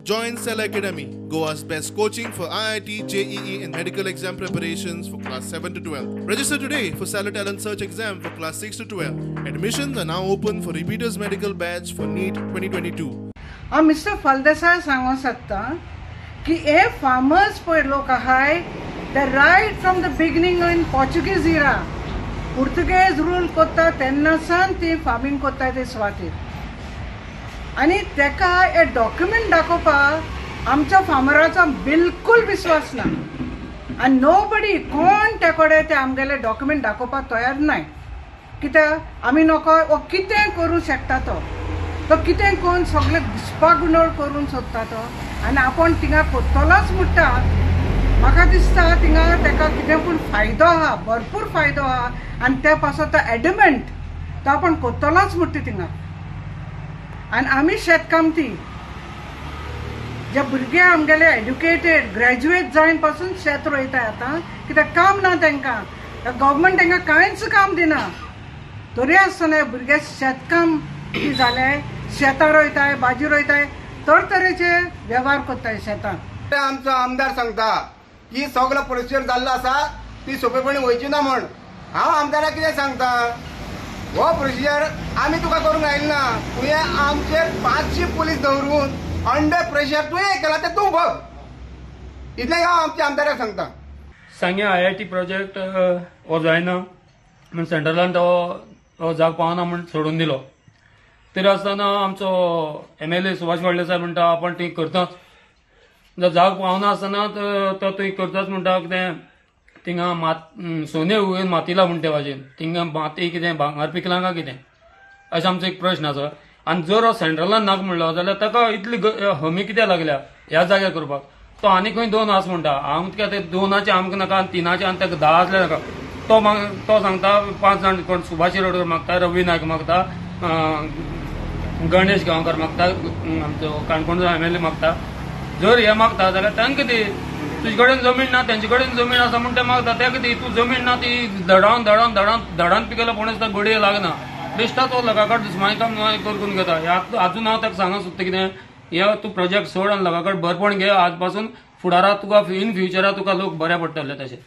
Join Cell Academy, Goa's best coaching for IIT, JEE and medical exam preparations for class 7 to 12. Register today for Cell Talent Search exam for class 6 to 12. Admissions are now open for repeaters medical batch for NEET 2022. Mister Phaldesai सांगू शकता की हे farmers पळय लोक आहाय ते right from the beginning in Portuguese era Portuguese rule करता तेन्नासान ती फार्मिंग करता ते सुवातेर आणि तेका हे डॉक्युमेंट दाखोवपाक आमच्या फार्मराचो बिलकुल विश्वास ना आणि नोबडी कोण ते कडेन ते आमगेले डॉक्युमेंट दाखोवपाक तयार नाय कित्याक आमी नको कितें करूं शकता तो कितें करून सगळे घुसपागुंडोळ करून सोदता तो आनी आपण थिंगा कोत्तलोच म्हणटा म्हाका दिसता थिंगा तेका कितें पूण फायदो आहा भरपूर फायदो आहा आनी त्या पासून तो एडमेंट तो आपण कोत्तलोच म्हणटा थिंगा आनी आमी शेतकामती जे भुरगे आमगेले एड्युकेटेड ग्रॅज्युएट जावन पासून शेत रोयताय आतां कित्याक काम ना तांकां गव्हर्मेंट तांकां कांयच काम दिना तरी आसतना भुरगे शेतकाम जाले शेतां रोयताय भाजी रोयताय तरेचे वेव्हार करताय शेतांत आमचो आमदार सांगता की सगळो प्रोसिजर जाल्लो आसा ती सोंपेपणी वयची ना म्हण हांव आमदाराक कितें सांगता हो प्रोसिजर आमी तुका करूंक आयिल्लो ना तुवें आमचेर 500 पुलीस दवरून अंडर प्रेशर तुवें केला तें तूं बघ इतलें हांव आमच्या आमदाराक सांगता सांगे IIT प्रोजेक्ट हो जायना म्हण सेंट्रलान तो जाग पावना म्हण सोडून दिलो तरी आसतना आमचो MLA सुभाष फळदेसाय म्हणटा आपण ती करताच जर जाग पावना आसतना तो ती करताच म्हणटा कितें थिंगा सोने उगेन मातीला म्हणटे वाजेन थिंगा माती कितें भांगर पिकलां काय कितें अशें आमचो एक प्रश्न आसा आनी जर हो सेंट्रलान नाका म्हणलो जाल्यार ताका इतली हमी कित्याक लागल्या ह्या जाग्यार करपाक तो आनी खंय 2 आस म्हणटा हांव कित्याक ते 2चे आमकां नाका 3चे आनी ताका 10 आसले नाका तो सांगता 5 जाण कोण सुभाष शिरोडकर मागता रवी नायक मागता गणेश गांवकर मागता आमचो काणकोणचो MLA मागता जर हे मागता जाल्यार तांकां दी तुजे कडेन जमीन ना तेंचे कडेन जमीन आसा म्हण ते मागता तेका दी तूं जमीन ना ती धडान पिकयला कोणीच ताका घडये लागना बेश्टा तो लोकां कडेन दुस्मानी काम करून घेता आजून हांव ताका सांगूंक सोदता कितें हे तूं प्रोजेक्ट सोड आनी लोकां कडेन बरपण घे आज पासून फुडाराक तुका इन फ्युचराक तुका लोक बऱ्या पडटले तशें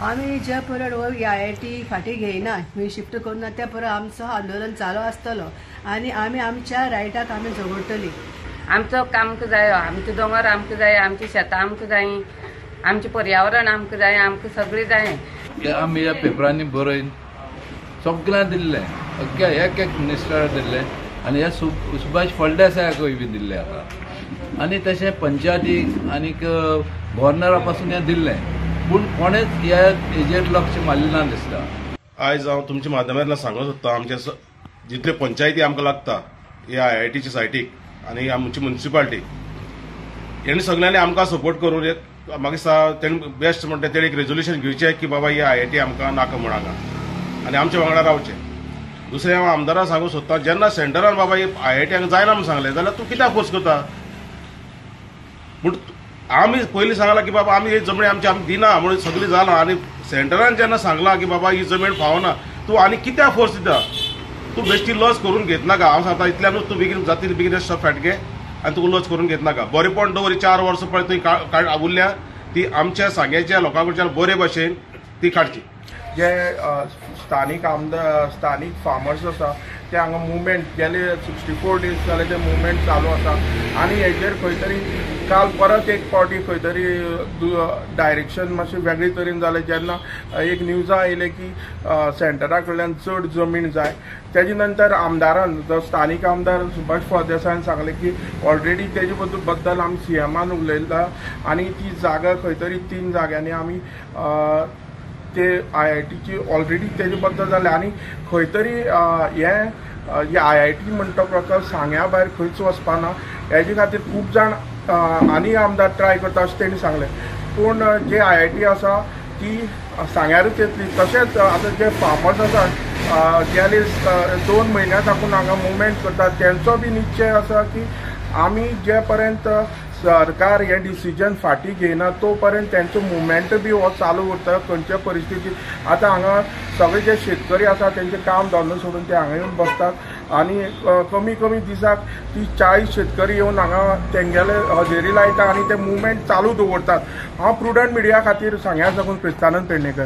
आमी जे परत IIT फाटी घेयना खंय शिफ्ट करना त्या परत आमचो आंदोलन चालू आसतलो आनी आमी आमच्या रायटाक आमी झगडटली आमचो आमकां जाय आमचे दोंगर आमकां जाय आमची शेतां आमकां जाय आमचें पर्यावरण आमकां जाय आमकां सगळें जाय आमी ह्या पेपरांनी बरयन सगळ्यांक दिल्लें अख्ख्या एक मिनिस्टराक दिल्लें आनी ह्या सुभाष फळदेसायाकूय बी दिल्लें आतां आनी तशें पंचायतीक आनीक गव्हर्नरा पासून हें दिल्लें पूण कोणेच ह्या हेजेर लक्ष मारलें ना दिसता आयज हांव तुमच्या माध्यमांतल्यान सांगूंक सोदतां आमचे जितले पंचायती आमकां लागता ह्या IITच्या सायटीक आनी आमची म्युनिसिपालिटी हेणी सगळ्यांनी आमकां सपोर्ट करून म्हाका दिसता तेणी बेस्ट म्हणटा तेणी एक रेजोल्युशन घेवचें की बाबा ही IIT आमकां नाका म्हण हांगा आनी आमच्या वांगडा रावचें दुसरें हांव आमदाराक सांगूंक सोदतां जेन्ना सेंटरान बाबा ही IIT हांगा जायना म्हण सांगलें जाल्यार तूं कित्याक फोर्स करता पूण आमी पयलीं सांगलां की बाबा आमी ही जमीन आमची दिना म्हणून सगळी जालां आनी सेंटरान जेन्ना सांगलां की बाबा ही जमीन फावना तूं आनी कित्याक फोर्स दिता तूं बेश्टी लज करून घेत नाका हांव सांगता इतल्यानूच तूं बेगीन जाता बेगीन फॅट घे आनी तुका लज करून घेत नाका बरेपण दवर 4 वर्सां पळय थंय उरल्या ती आमच्या सांग्याच्या लोकां कडच्यान बरे भाशेन ती काडची जे स्थानीक आमदार स्थानीक फार्मर्स आसा ते हांगा मुवमेंट गेले 64 डेज जाले ते मुवमेंट चालू आसा आनी हेजेर खंय तरी काल परत एक फावटी खंय तरी डायरेक्शन मातशें वेगळे तरेन जालें जेन्ना एक न्यूजां आयले की सेंटरा कडल्यान चड जमीन जाय तेजे नंतर आमदारान जो स्थानीक आमदार सुभाष फळदेसायान सांगलें की ऑलरेडी तेजे बद्दल आमी CMान उलयला आनी ती जागा खंय तरी 3 जाग्यांनी आमी ते IITची ऑलरेडी तेजे बद्दल जालें आनी खंय तरी हे IIT म्हणटा प्रकार सांग्या भायर खंयच वचपाना हेजे खातीर खूब जाण आनी आमदार ट्राय करता अशें तेणी सांगलें पूण जे IIT आसा ती सांग्यारूच येतली तशेंच आतां जे फार्मर्स आसा गेले 2 म्हयन्या साकून हांगा मुवमेंट करता तेंचो बी निश्चय आसा की आमी जे पर्यंत सरकार हे डिसिजन फाटी घेयना तो पर्यंत तेंचो मुवमेंट बी हो चालू उरता खंयच्या परिस्थितीत आतां हांगा सगळे जे शेतकरी आसा तेंचें काम धंदो सोडून ते हांगा येवन बसतात आणि कमी कमी दिसाक 30-40 शेतकरी येवन हांगा तेंगेले हजेरी लायता आणि ते मुवमेंट चालू दवरतात. हांव प्रुडंट मिडिया खातीर सांग्यार साकून क्रिस्तानंद पेडणेकर.